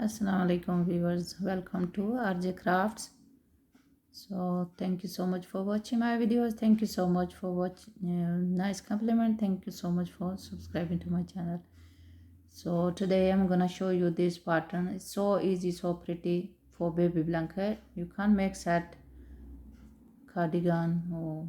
Assalamu alaikum viewers, welcome to RJ Crafts. So thank you so much for watching my videos. Thank you so much for watching. Nice compliment. Thank you so much for subscribing to my channel. So today I'm gonna show you this pattern. It's so easy, so pretty for baby blanket. You can make set, cardigan, or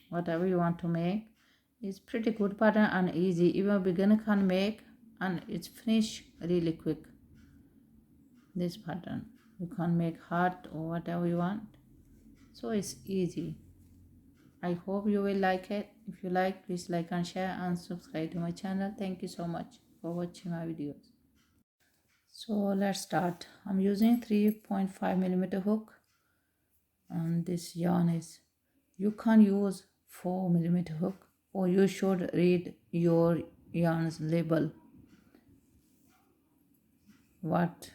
whatever you want to make. It's pretty good pattern and easy. Even beginner can make, and it's finished really quick. This pattern you can make heart or whatever you want, so it's easy. I hope you will like it. If you like, please like and share and subscribe to my channel. Thank you so much for watching my videos. So let's start. I'm using 3.5 millimeter hook, and this yarn is, you can use 4 millimeter hook, or you should read your yarn's label what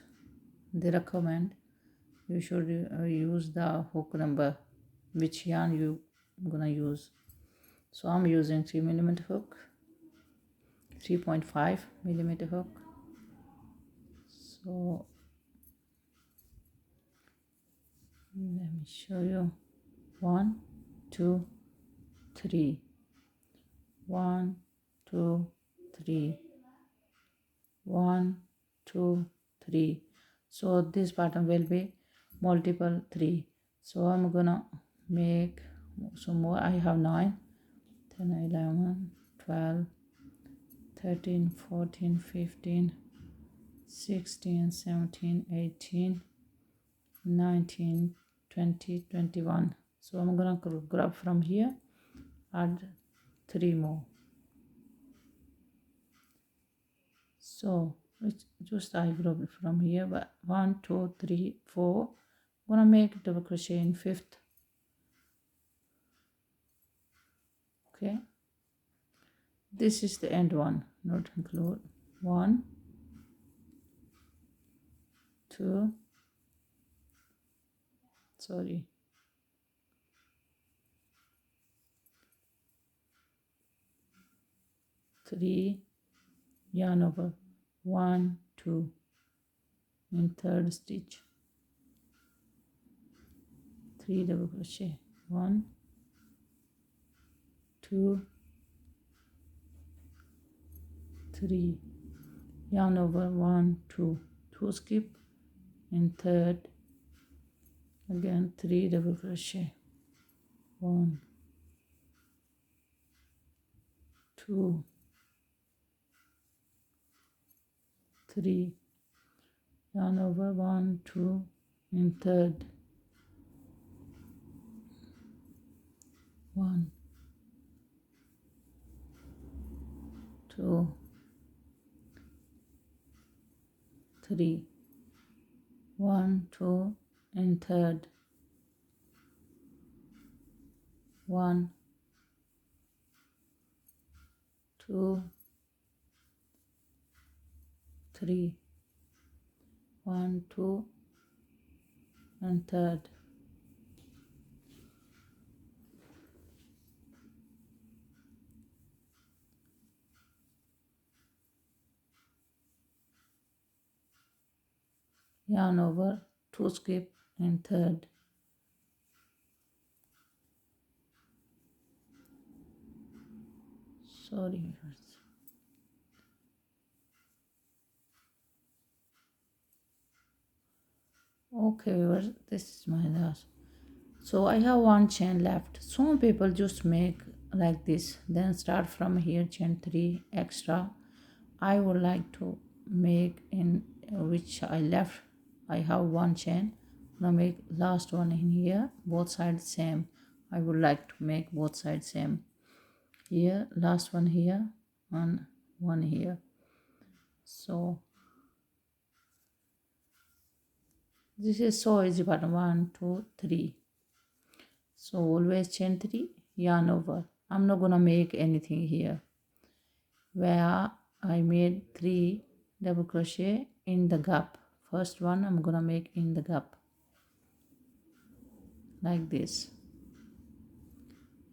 they recommend. You should use the hook number, which yarn you gonna use. So I'm using 3 millimeter hook, 3.5 millimeter hook. So let me show you. 1 2 3, 1 2 3, 1 2 3. So this pattern will be multiple 3. So I'm gonna make some more. I have 9, 10, 11, 12, 13, 14, 15, 16, 17, 18, 19, 20, 21. So I'm gonna grab from here, add 3 more. So it's just I grab from here, but 1 2 3 4. I'm gonna make double crochet in 5th. Okay, this is the end one, not include. 1 2, sorry, 3, yarn over, 1 2 in 3rd stitch, 3 double crochet, 1 2 3, yarn over, 1 2, 2 skip in 3rd, again 3 double crochet, 1 2 3, yarn over, 1 2 in 3rd, 1 2 3, 1 2 in 3rd, 1 2 3, 1 2 and 3rd, yarn over, 2 skip in 3rd, sorry viewers. Okay viewers, this is my last. So I have 1 chain left. Some people just make like this, then start from here, chain 3 extra. I would like to make in which I left. I have 1 chain. I'm gonna make last one in here, both sides same. I would like to make both sides same. Here, last one here, and one here. So this is so easy pattern. 1 2 3. So always chain 3, yarn over. I'm not gonna make anything here. Where I made 3 double crochet in the gap. First one I'm gonna make in the gap like this.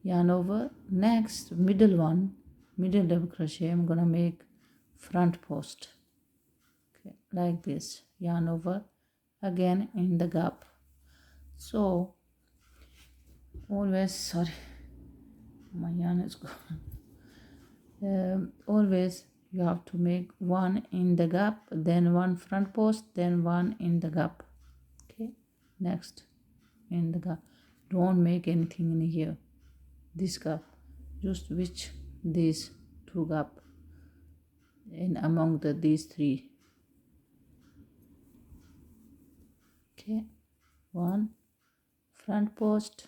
Yarn over. Next middle one, middle double crochet, I'm gonna make front post. Okay, like this, yarn over again in the gap. So always, sorry, my yarn is gone. Always you have to make one in the gap, then one front post, then one in the gap. Okay, next in the gap. Don't make anything in here, this gap, just which these two gap in among these three. Okay, one front post,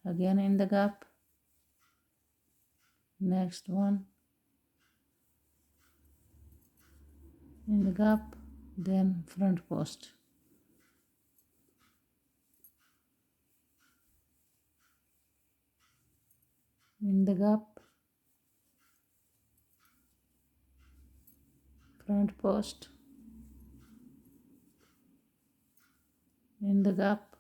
again in the gap, next one in the gap, then front post. In the gap, front post, in the gap,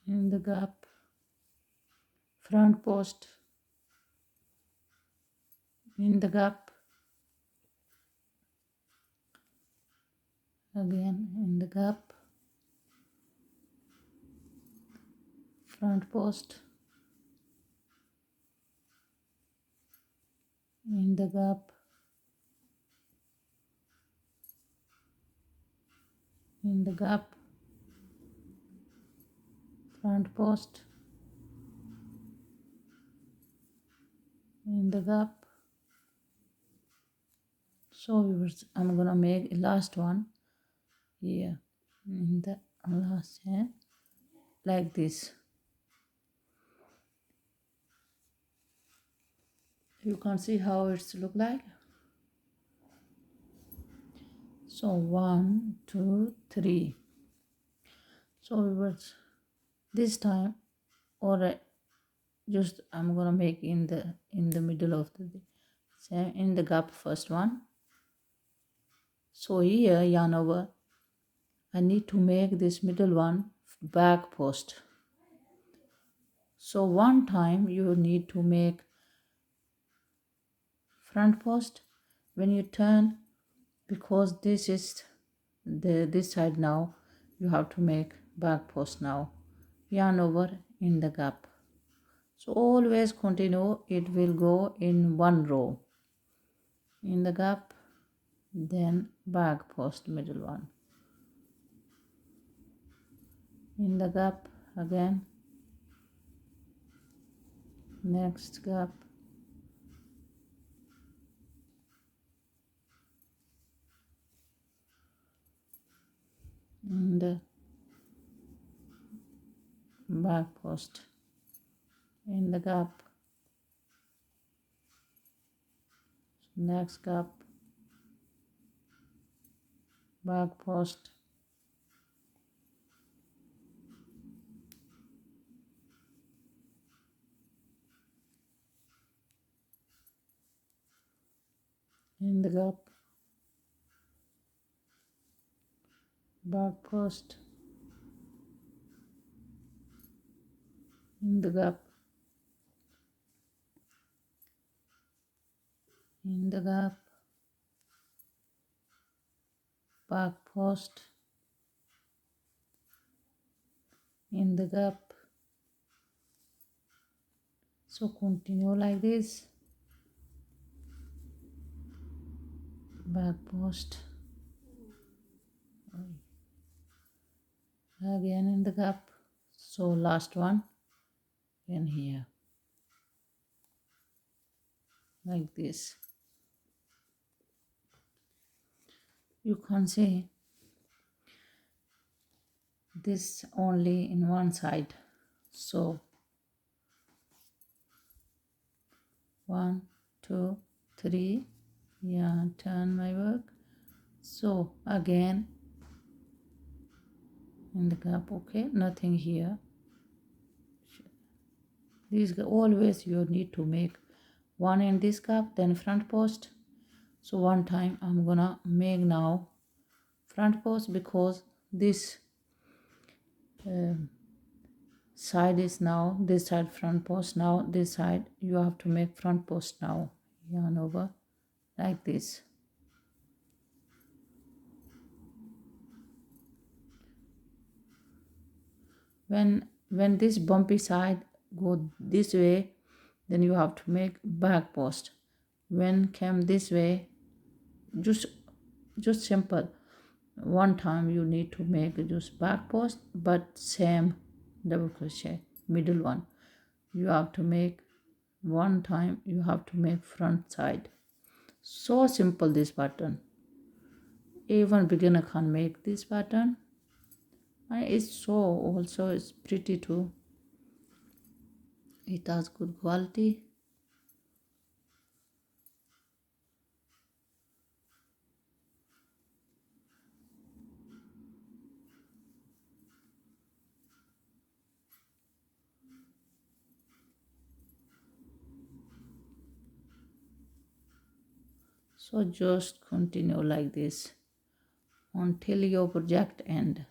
in the gap, front post, in the gap, again in the gap, front post, in the gap, in the gap, front post, in the gap. So viewers, I'm gonna make a last one here in the last hand like this. You can see how it's look like. So 1, 2, 3. So viewers, this time, or just I'm gonna make in the middle of the same in the gap, first one. So here yarn over, I need to make this middle one back post. So one time you need to make front post when you turn, because this is this side. Now you have to make back post. Now yarn over in the gap. So always continue, it will go in one row, in the gap, then back post, middle one, in the gap again, next gap, in the back post, in the gap, next gap, back post, in the gap, back post, in the gap, in the gap, back post, in the gap. So continue like this, back post, again in the gap. So last one in here like this. You can see this only in one side. So 1, 2, 3, yeah, turn my work. So again in the gap. Okay, nothing here. These always you need to make one in this gap, then front post. So one time I'm gonna make now front post, because this side is now, this side front post now, this side you have to make front post now. Yarn over like this. When this bumpy side go this way, then you have to make back post. When came this way, just simple, one time you need to make just back post, but same double crochet middle one you have to make, one time you have to make front side. So simple this pattern, even beginner can make this pattern, and it's so also it's pretty too, it has good quality. So just continue like this until your project end.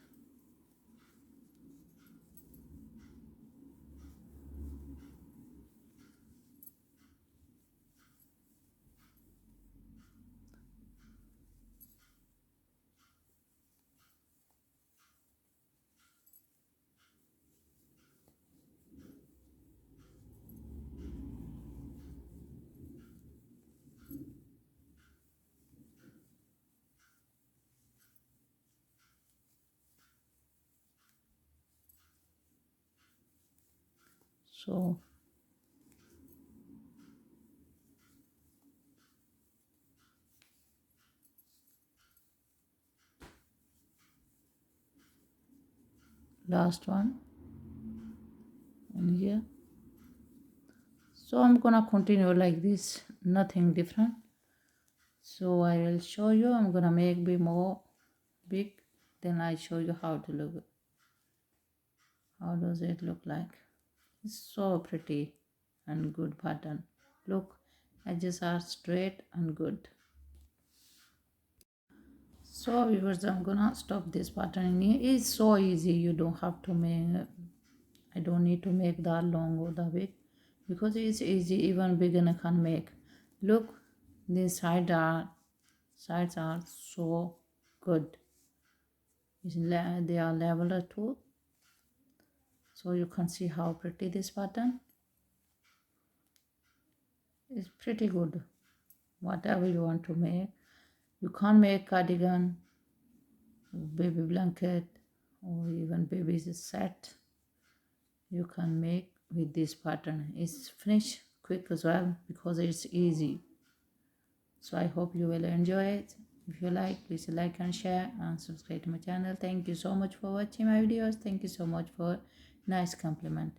So last one in here. So I'm gonna continue like this, nothing different. So I will show you, I'm gonna make be more big, then I show you how to look, how does it look like. It's so pretty and good pattern. Look, edges are straight and good. So viewers, I'm gonna stop this pattern here. It's so easy, you don't have to make, I don't need to make that long or the big, because it's easy, even beginner can make. Look, these sides are so good. They are level too, so you can see how pretty this pattern is. Pretty good, whatever you want to make. You can make cardigan, baby blanket, or even baby's set. You can make with this pattern. It's finished quick as well because it's easy. So I hope you will enjoy it. If you like, please like and share and subscribe to my channel. Thank you so much for watching my videos. Thank you so much for nice compliment.